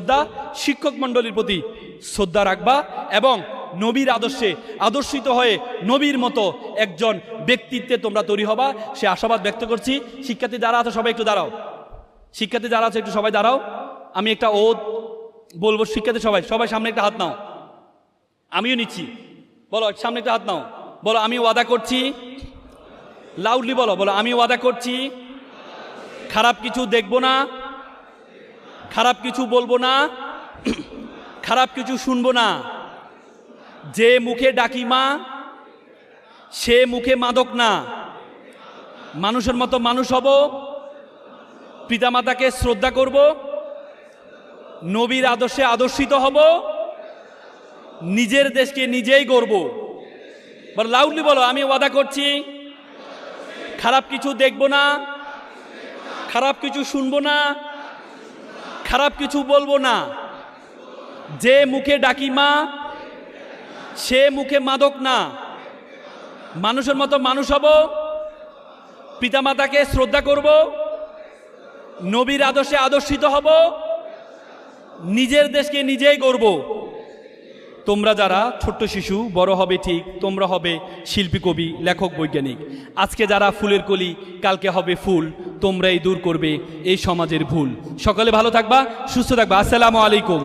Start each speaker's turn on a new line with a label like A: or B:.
A: শ্রদ্ধা, শিক্ষক মণ্ডলীর প্রতি শ্রদ্ধা রাখবা এবং নবীর আদর্শে আদর্শিত হয়ে নবীর মতো একজন ব্যক্তিত্বে তোমরা তৈরি হবা, সে আশাবাদ ব্যক্ত করছি। শিক্ষার্থী যারা আছে সবাই একটু দাঁড়াও, শিক্ষার্থী যারা আছে একটু সবাই দাঁড়াও। আমি একটা ওদ বলবো, শিক্ষার্থী সবাই সবাই সামনে একটা হাত নাও, আমিও নিচ্ছি। বলো সামনে একটা হাত নাও, বলো আমি ওয়াদা করছি, লাউডলি বলো, বলো আমি ওয়াদা করছি খারাপ কিছু দেখব না, খারাপ কিছু বলবো না, খারাপ কিছু শুনবো না। যে মুখে ডাকি মা সে মুখে মাদক না, মানুষের মতো মানুষ হব, পিতামাতাকে শ্রদ্ধা করব, নবীর আদর্শে আদর্শিত হব, নিজের দেশকে নিজেই গড়ব। বলো লাউডলি বলো, আমি ওয়াদা করছি খারাপ কিছু দেখব না, খারাপ কিছু শুনবো না, খারাপ কিছু বলবো না। যে মুখে ডাকি মা সে মুখে মাদক না, মানুষের মতো মানুষ হব, পিতামাতাকে শ্রদ্ধা করব, নবীর আদর্শে আদর্শিত হব, নিজের দেশকে নিজেই গড়ব। তোমরা যারা ছোট্ট শিশু বড় হবে ঠিক, তোমরা হবে শিল্পী, কবি, লেখক, বৈজ্ঞানিক। আজকে যারা ফুলের কলি কালকে হবে ফুল, তোমরাই দূর করবে এই সমাজের ভুল। সকলে ভালো থাকবা, সুস্থ থাকবা। আসসালামু আলাইকুম।